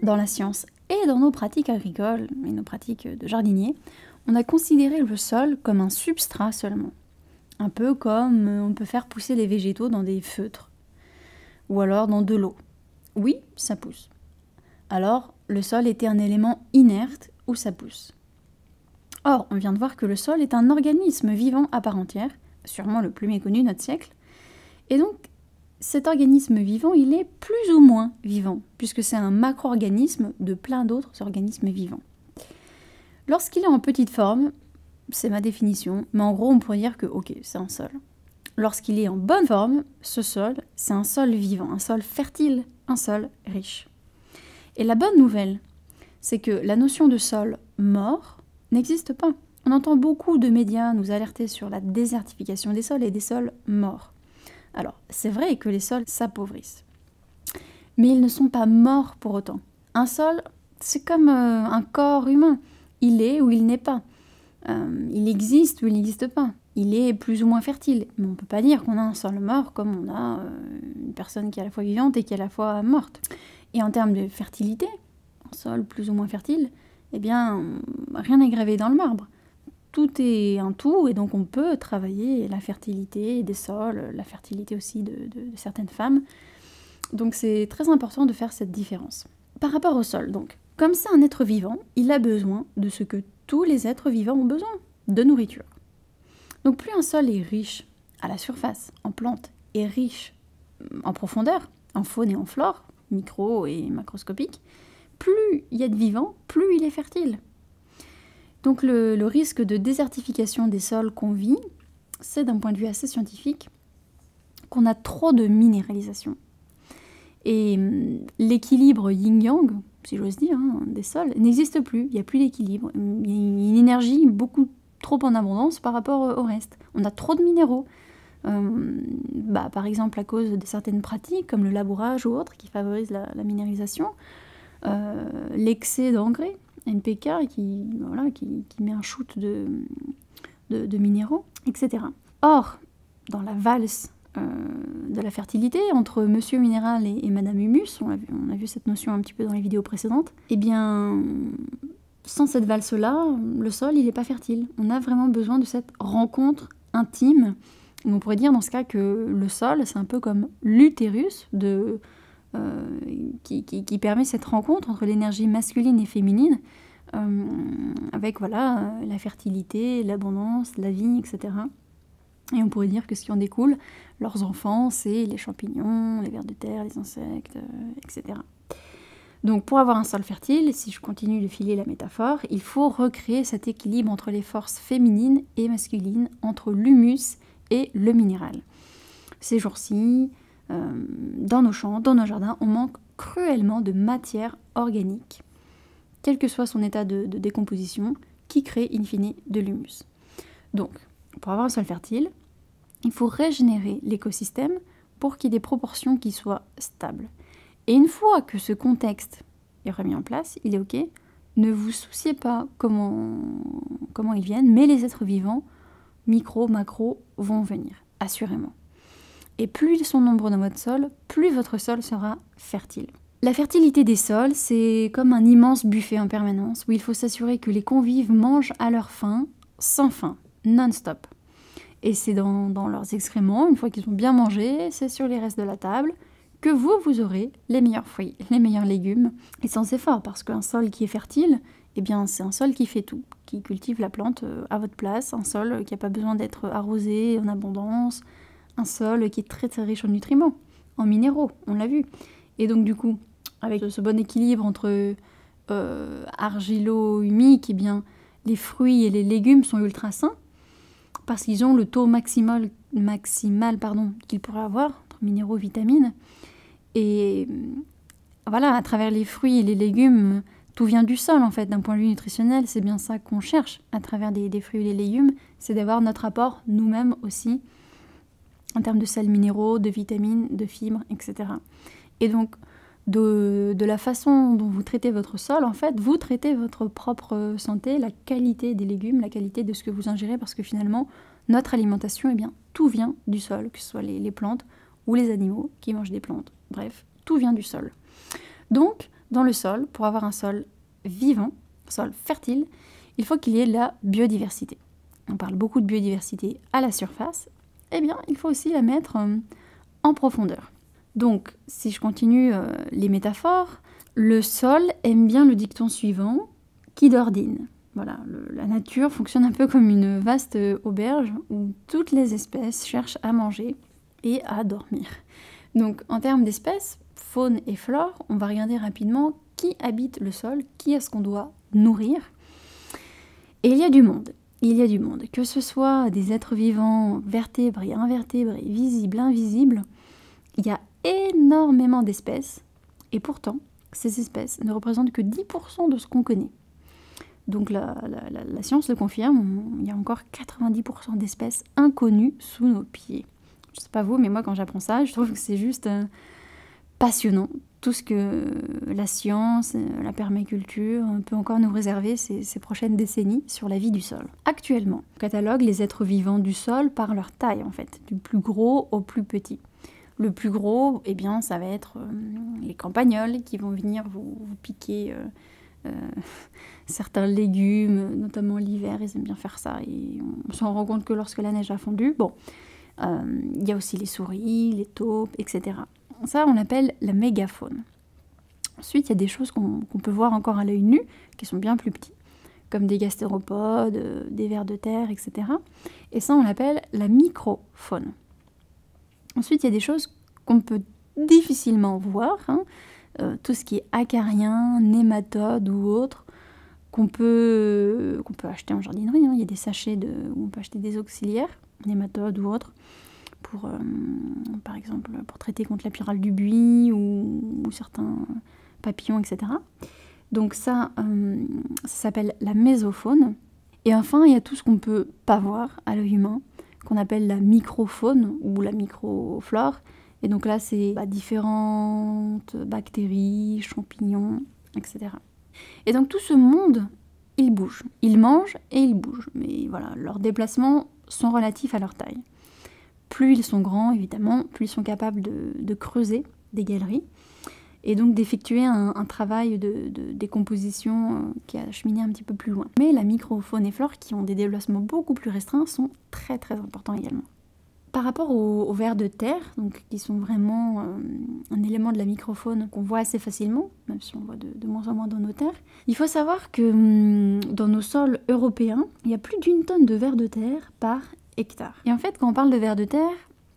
Dans la science et dans nos pratiques agricoles et nos pratiques de jardinier, on a considéré le sol comme un substrat seulement. Un peu comme on peut faire pousser les végétaux dans des feutres. Ou alors dans de l'eau. Oui, ça pousse. Alors, le sol était un élément inerte où ça pousse. Or, on vient de voir que le sol est un organisme vivant à part entière, sûrement le plus méconnu de notre siècle. Et donc, cet organisme vivant, il est plus ou moins vivant, puisque c'est un macro-organisme de plein d'autres organismes vivants. Lorsqu'il est en petite forme, c'est ma définition, mais en gros, on pourrait dire que, ok, c'est un sol. Lorsqu'il est en bonne forme, ce sol, c'est un sol vivant, un sol fertile, un sol riche. Et la bonne nouvelle, c'est que la notion de sol mort n'existe pas. On entend beaucoup de médias nous alerter sur la désertification des sols et des sols morts. Alors, c'est vrai que les sols s'appauvrissent, mais ils ne sont pas morts pour autant. Un sol, c'est comme un corps humain. Il est ou il n'est pas. Il existe ou il n'existe pas. Il est plus ou moins fertile. Mais on ne peut pas dire qu'on a un sol mort comme on a une personne qui est à la fois vivante et qui est à la fois morte. Et en termes de fertilité, un sol plus ou moins fertile, eh bien, rien n'est gravé dans le marbre. Tout est un tout, et donc on peut travailler la fertilité des sols, la fertilité aussi de certaines femmes. Donc c'est très important de faire cette différence. Par rapport au sol, donc, comme c'est un être vivant, il a besoin de ce que tous les êtres vivants ont besoin, de nourriture. Donc plus un sol est riche à la surface, en plantes, et riche en profondeur, en faune et en flore, micro et macroscopique, plus il y a de vivant, plus il est fertile. Donc le risque de désertification des sols qu'on vit, c'est d'un point de vue assez scientifique qu'on a trop de minéralisation. Et l'équilibre yin-yang, si j'ose dire, des sols, n'existe plus. Il n'y a plus d'équilibre. Il y a une énergie beaucoup trop en abondance par rapport au reste. On a trop de minéraux. Par exemple à cause de certaines pratiques comme le labourage ou autres qui favorisent la minéralisation, l'excès d'engrais, NPK qui met un shoot de minéraux, etc. Or, dans la valse de la fertilité entre Monsieur Minéral et Madame Humus, on a vu cette notion un petit peu dans les vidéos précédentes, eh bien, sans cette valse-là, le sol, il n'est pas fertile. On a vraiment besoin de cette rencontre intime. On pourrait dire dans ce cas que le sol, c'est un peu comme l'utérus qui permet cette rencontre entre l'énergie masculine et féminine, avec la fertilité, l'abondance, la vie, etc. Et on pourrait dire que ce qui en découle, leurs enfants, c'est les champignons, les vers de terre, les insectes, etc. Donc pour avoir un sol fertile, si je continue de filer la métaphore, il faut recréer cet équilibre entre les forces féminines et masculines, entre l'humus et le minéral. Ces jours-ci, dans nos champs, dans nos jardins, on manque cruellement de matière organique, quel que soit son état de décomposition, qui crée in fine de l'humus. Donc, pour avoir un sol fertile, il faut régénérer l'écosystème pour qu'il y ait des proportions qui soient stables. Et une fois que ce contexte est remis en place, il est ok, ne vous souciez pas comment ils viennent, mais les êtres vivants, micro, macro, vont venir, assurément. Et plus ils sont nombreux dans votre sol, plus votre sol sera fertile. La fertilité des sols, c'est comme un immense buffet en permanence, où il faut s'assurer que les convives mangent à leur faim, sans faim, non-stop. Et c'est dans leurs excréments, une fois qu'ils ont bien mangé, c'est sur les restes de la table, que vous aurez les meilleurs fruits, les meilleurs légumes, et sans effort, parce qu'un sol qui est fertile, eh bien c'est un sol qui fait tout, qui cultive la plante à votre place, un sol qui n'a pas besoin d'être arrosé en abondance, un sol qui est très très riche en nutriments, en minéraux, on l'a vu. Et donc du coup, avec ce bon équilibre entre argilo-humique, eh bien les fruits et les légumes sont ultra sains, parce qu'ils ont le taux maximal qu'ils pourraient avoir, entre minéraux et vitamines. Et voilà, à travers les fruits et les légumes, tout vient du sol en fait, d'un point de vue nutritionnel, c'est bien ça qu'on cherche à travers des fruits et des légumes, c'est d'avoir notre apport nous-mêmes aussi, en termes de sels minéraux, de vitamines, de fibres, etc. Et donc, de la façon dont vous traitez votre sol, en fait, vous traitez votre propre santé, la qualité des légumes, la qualité de ce que vous ingérez, parce que finalement, notre alimentation, eh bien, tout vient du sol, que ce soit les plantes ou les animaux qui mangent des plantes. Bref, tout vient du sol. Donc, dans le sol, pour avoir un sol vivant, un sol fertile, il faut qu'il y ait de la biodiversité. On parle beaucoup de biodiversité à la surface, eh bien, il faut aussi la mettre en profondeur. Donc, si je continue les métaphores, le sol aime bien le dicton suivant, qui d'ordine. Voilà, la nature fonctionne un peu comme une vaste auberge où toutes les espèces cherchent à manger et à dormir. Donc, en termes d'espèces, faune et flore, on va regarder rapidement qui habite le sol, qui est-ce qu'on doit nourrir. Et il y a du monde. Il y a du monde. Que ce soit des êtres vivants, vertébrés, invertébrés, visibles, invisibles, il y a énormément d'espèces. Et pourtant, ces espèces ne représentent que 10% de ce qu'on connaît. Donc la science le confirme, il y a encore 90% d'espèces inconnues sous nos pieds. Je sais pas vous, mais moi quand j'apprends ça, je trouve que c'est juste passionnant. Tout ce que la science, la permaculture peut encore nous réserver ces prochaines décennies sur la vie du sol. Actuellement, on catalogue les êtres vivants du sol par leur taille en fait, du plus gros au plus petit. Le plus gros, eh bien, ça va être les campagnols qui vont venir vous piquer certains légumes, notamment l'hiver, ils aiment bien faire ça. Et on s'en rend compte que lorsque la neige a fondu. Bon, il y a aussi les souris, les taupes, etc. Ça, on l'appelle la mégafaune. Ensuite, il y a des choses qu'on peut voir encore à l'œil nu, qui sont bien plus petits, comme des gastéropodes, des vers de terre, etc. Et ça, on l'appelle la microfaune. Ensuite, il y a des choses qu'on peut difficilement voir, tout ce qui est acarien, nématode ou autre, qu'on peut acheter en jardinerie. Il y a des sachets où on peut acheter des auxiliaires, nématodes ou autres, pour, par exemple, pour traiter contre la pyrale du buis ou certains papillons, etc. Donc ça s'appelle la mésofaune. Et enfin, il y a tout ce qu'on ne peut pas voir à l'œil humain, qu'on appelle la microfaune ou la microflore. Et donc là, c'est différentes bactéries, champignons, etc. Et donc tout ce monde, il bouge. Il mange et il bouge. Mais voilà, leurs déplacements sont relatifs à leur taille. Plus ils sont grands, évidemment, plus ils sont capables de creuser des galeries et donc d'effectuer un travail de décomposition qui a cheminé un petit peu plus loin. Mais la microfaune et flore, qui ont des déplacements beaucoup plus restreints, sont très très importants également. Par rapport aux vers de terre, donc, qui sont vraiment un élément de la microfaune qu'on voit assez facilement, même si on voit de moins en moins dans nos terres, il faut savoir que dans nos sols européens, il y a plus d'1 tonne de vers de terre par hectare. Et en fait, quand on parle de vers de terre,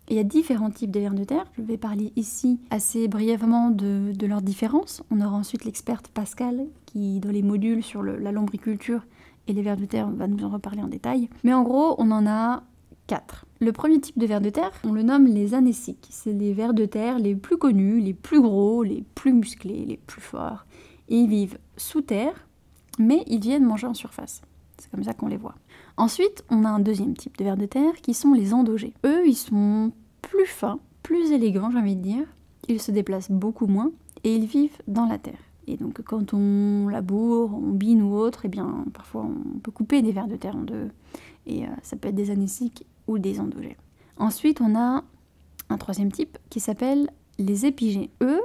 il y a différents types de vers de terre. Je vais parler ici assez brièvement de leurs différences. On aura ensuite l'experte Pascal qui, dans les modules sur la lombriculture et les vers de terre, va nous en reparler en détail. Mais en gros, on en a 4. Le premier type de vers de terre, on le nomme les anéciques. C'est les vers de terre les plus connus, les plus gros, les plus musclés, les plus forts. Et ils vivent sous terre, mais ils viennent manger en surface. C'est comme ça qu'on les voit. Ensuite, on a un deuxième type de vers de terre qui sont les endogés. Eux, ils sont plus fins, plus élégants, j'ai envie de dire. Ils se déplacent beaucoup moins et ils vivent dans la terre. Et donc, quand on laboure, on bine ou autre, eh bien, parfois on peut couper des vers de terre en deux. Et ça peut être des anéciques ou des endogés. Ensuite, on a un troisième type qui s'appelle les épigées. Eux,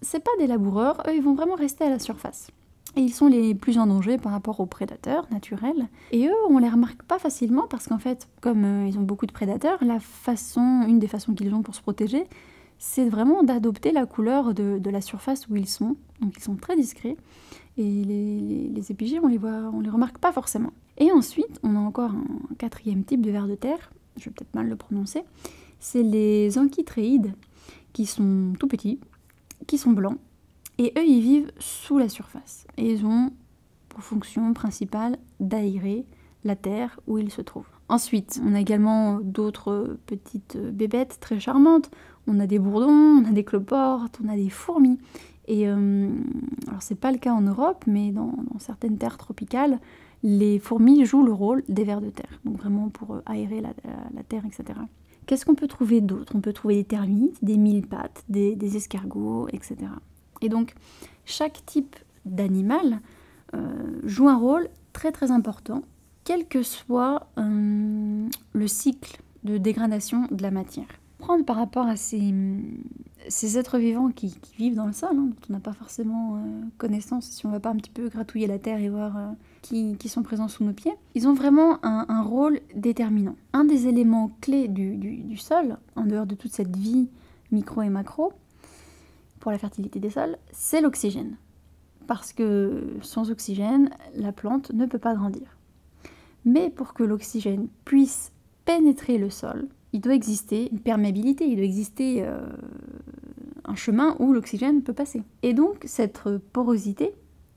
c'est pas des laboureurs, eux, ils vont vraiment rester à la surface. Et ils sont les plus en danger par rapport aux prédateurs naturels. Et eux, on les remarque pas facilement parce qu'en fait, comme ils ont beaucoup de prédateurs, une des façons qu'ils ont pour se protéger, c'est vraiment d'adopter la couleur de la surface où ils sont. Donc ils sont très discrets. Et les épigées, on les remarque pas forcément. Et ensuite, on a encore un quatrième type de vers de terre, je vais peut-être mal le prononcer, c'est les anchytréides, qui sont tout petits, qui sont blancs, et eux, ils vivent sous la surface. Et ils ont pour fonction principale d'aérer la terre où ils se trouvent. Ensuite, on a également d'autres petites bébêtes très charmantes. On a des bourdons, on a des cloportes, on a des fourmis. Et alors c'est pas le cas en Europe, mais dans certaines terres tropicales, les fourmis jouent le rôle des vers de terre. Donc vraiment pour aérer la terre, etc. Qu'est-ce qu'on peut trouver d'autre? On peut trouver des termites, des mille-pattes, des escargots, etc. Et donc, chaque type d'animal joue un rôle très très important, quelle que soit le cycle de dégradation de la matière. Prendre par rapport à ces êtres vivants qui vivent dans le sol, dont on n'a pas forcément connaissance, si on ne va pas un petit peu gratouiller la terre et voir qui sont présents sous nos pieds, ils ont vraiment un rôle déterminant. Un des éléments clés du sol, en dehors de toute cette vie micro et macro, pour la fertilité des sols, c'est l'oxygène. Parce que sans oxygène, la plante ne peut pas grandir. Mais pour que l'oxygène puisse pénétrer le sol, il doit exister une perméabilité, il doit exister un chemin où l'oxygène peut passer. Et donc, cette porosité,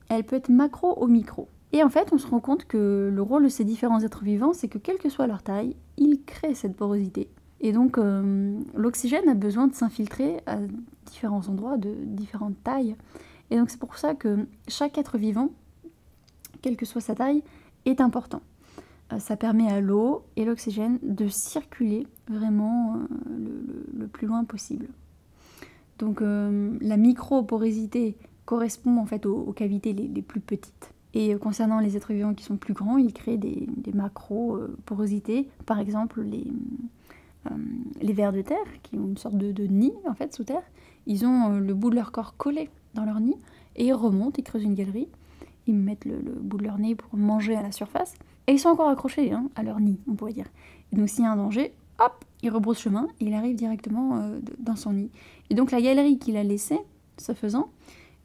elle peut être macro ou micro. Et en fait, on se rend compte que le rôle de ces différents êtres vivants, c'est que quelle que soit leur taille, ils créent cette porosité. Et donc, l'oxygène a besoin de s'infiltrer à différents endroits, de différentes tailles. Et donc, c'est pour ça que chaque être vivant, quelle que soit sa taille, est important. Ça permet à l'eau et l'oxygène de circuler vraiment le plus loin possible. Donc la microporosité correspond en fait aux cavités les plus petites. Et concernant les êtres vivants qui sont plus grands, ils créent des macroporosités. Par exemple, les vers de terre, qui ont une sorte de nid en fait sous terre, ils ont le bout de leur corps collé dans leur nid et ils remontent, ils creusent une galerie, ils mettent le bout de leur nez pour manger à la surface. Et ils sont encore accrochés à leur nid, on pourrait dire. Et donc s'il y a un danger, hop, il rebrousse chemin et il arrive directement dans son nid. Et donc la galerie qu'il a laissée, ce faisant,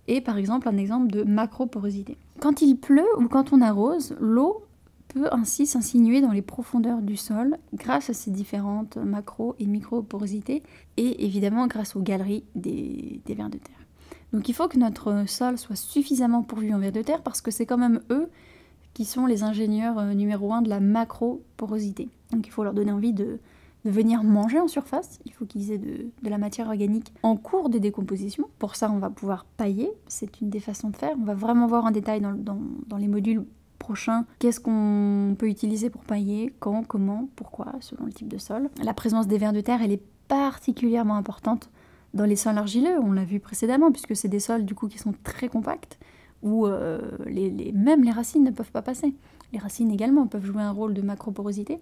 est par exemple un exemple de macroporosité. Quand il pleut ou quand on arrose, l'eau peut ainsi s'insinuer dans les profondeurs du sol grâce à ces différentes macro- et microporosités et évidemment grâce aux galeries des vers de terre. Donc il faut que notre sol soit suffisamment pourvu en vers de terre parce que c'est quand même eux qui sont les ingénieurs numéro 1 de la macroporosité. Donc il faut leur donner envie de venir manger en surface, il faut qu'ils aient de la matière organique en cours de décomposition. Pour ça, on va pouvoir pailler, c'est une des façons de faire. On va vraiment voir en détail dans les modules prochains qu'est-ce qu'on peut utiliser pour pailler, quand, comment, pourquoi, selon le type de sol. La présence des vers de terre, elle est particulièrement importante dans les sols argileux, on l'a vu précédemment, puisque c'est des sols du coup qui sont très compacts, où même les racines ne peuvent pas passer. Les racines également peuvent jouer un rôle de macroporosité.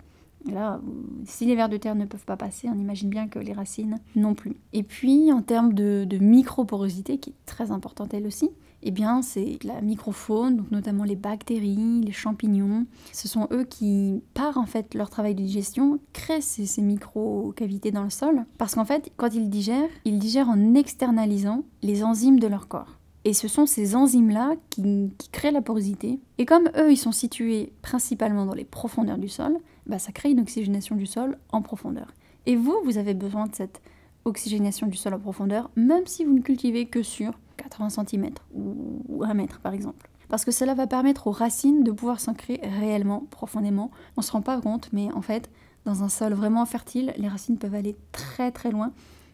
Et là, si les vers de terre ne peuvent pas passer, on imagine bien que les racines non plus. Et puis, en termes de microporosité, qui est très importante elle aussi, eh bien, c'est la microfaune, donc notamment les bactéries, les champignons. Ce sont eux qui, par en fait leur travail de digestion, créent ces micro-cavités dans le sol. Parce qu'en fait, quand ils digèrent en externalisant les enzymes de leur corps. Et ce sont ces enzymes-là qui créent la porosité. Et comme eux, ils sont situés principalement dans les profondeurs du sol, bah, ça crée une oxygénation du sol en profondeur. Et vous avez besoin de cette oxygénation du sol en profondeur, même si vous ne cultivez que sur 80 cm ou 1 mètre par exemple. Parce que cela va permettre aux racines de pouvoir s'ancrer réellement, profondément. On ne se rend pas compte, mais en fait, dans un sol vraiment fertile, les racines peuvent aller très très loin.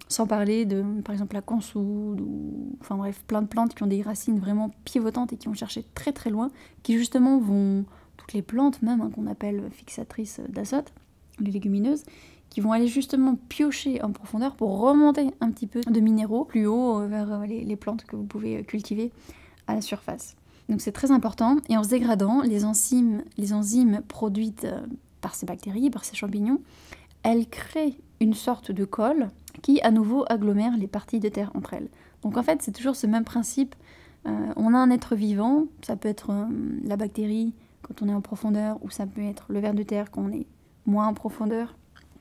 Sans parler de, par exemple, la consoude, ou enfin bref, plein de plantes qui ont des racines vraiment pivotantes et qui vont chercher très très loin, qui justement vont, toutes les plantes même, qu'on appelle fixatrices d'azote, les légumineuses, qui vont aller justement piocher en profondeur pour remonter un petit peu de minéraux plus haut vers les plantes que vous pouvez cultiver à la surface. Donc c'est très important, et en se dégradant, les enzymes produites par ces bactéries, par ces champignons, elles créent une sorte de colle qui à nouveau agglomère les parties de terre entre elles. Donc en fait c'est toujours ce même principe, on a un être vivant, ça peut être la bactérie quand on est en profondeur, ou ça peut être le ver de terre quand on est moins en profondeur,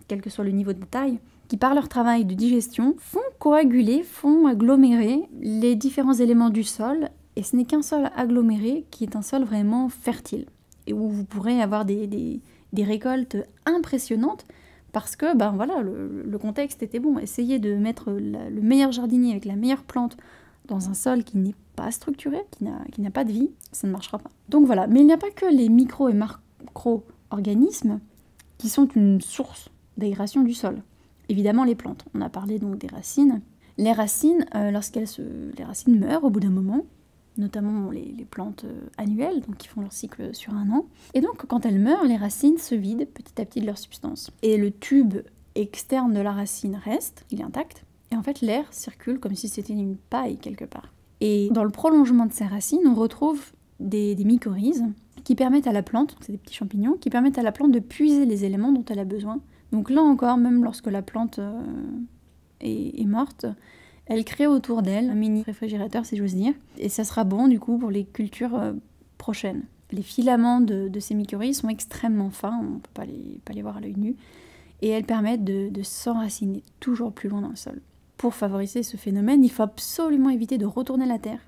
quel que soit le niveau de taille, qui par leur travail de digestion font coaguler, font agglomérer les différents éléments du sol, et ce n'est qu'un sol aggloméré qui est un sol vraiment fertile, et où vous pourrez avoir des récoltes impressionnantes, parce que ben voilà, le contexte était bon. Essayez de mettre le meilleur jardinier avec la meilleure plante dans un sol qui n'est pas structuré, qui n'a pas de vie, ça ne marchera pas. Donc voilà, mais il n'y a pas que les micro- et macro-organismes qui sont une source d'aération du sol. Évidemment les plantes, on a parlé donc des racines. Les racines, les racines meurent au bout d'un moment, notamment les plantes annuelles, donc qui font leur cycle sur 1 an. Et donc quand elles meurent, les racines se vident petit à petit de leur substance. Et le tube externe de la racine reste, il est intact, et en fait l'air circule comme si c'était une paille quelque part. Et dans le prolongement de ces racines, on retrouve des mycorhizes qui permettent à la plante, c'est des petits champignons, qui permettent à la plante de puiser les éléments dont elle a besoin. Donc là encore, même lorsque la plante est morte, elle crée autour d'elle un mini réfrigérateur, si j'ose dire. Et ça sera bon du coup pour les cultures prochaines. Les filaments de ces mycorhizes sont extrêmement fins, on ne peut pas les voir à l'œil nu. Et elles permettent de s'enraciner toujours plus loin dans le sol. Pour favoriser ce phénomène, il faut absolument éviter de retourner la terre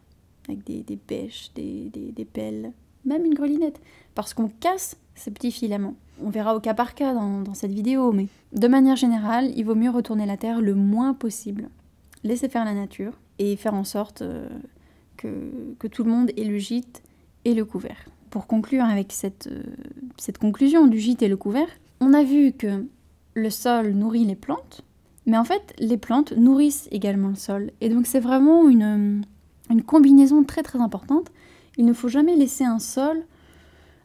avec des bêches, des pelles, même une grelinette, parce qu'on casse ces petits filaments. On verra au cas par cas dans cette vidéo, mais de manière générale, il vaut mieux retourner la terre le moins possible. Laisser faire la nature et faire en sorte que tout le monde ait le gîte et le couvert. Pour conclure avec cette conclusion du gîte et le couvert, on a vu que le sol nourrit les plantes, mais en fait, les plantes nourrissent également le sol. Et donc c'est vraiment une combinaison très très importante. Il ne faut jamais laisser un sol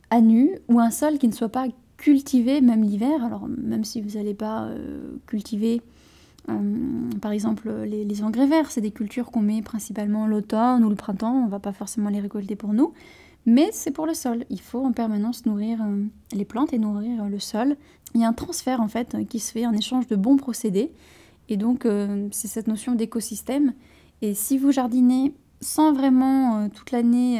à nu ou un sol qui ne soit pas cultivé, même l'hiver. Alors même si vous n'allez pas cultiver, par exemple, les engrais verts, c'est des cultures qu'on met principalement l'automne ou le printemps, on ne va pas forcément les récolter pour nous. Mais c'est pour le sol, il faut en permanence nourrir les plantes et nourrir le sol. Il y a un transfert en fait qui se fait en échange de bons procédés. Et donc c'est cette notion d'écosystème. Et si vous jardinez sans vraiment toute l'année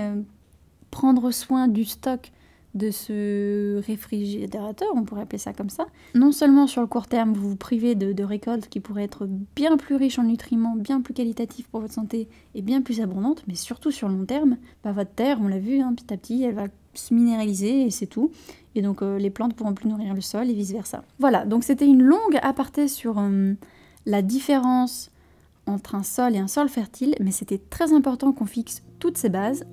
prendre soin du stock de ce réfrigérateur, on pourrait appeler ça comme ça, non seulement sur le court terme vous vous privez de récoltes qui pourraient être bien plus riches en nutriments, bien plus qualitatives pour votre santé et bien plus abondantes, mais surtout sur le long terme, bah, votre terre, on l'a vu, hein, petit à petit, elle va se minéraliser et c'est tout. Et donc les plantes pourront plus nourrir le sol et vice versa. Voilà, donc c'était une longue aparté sur la différence entre un sol et un sol fertile, mais c'était très important qu'on fixe toutes ces bases.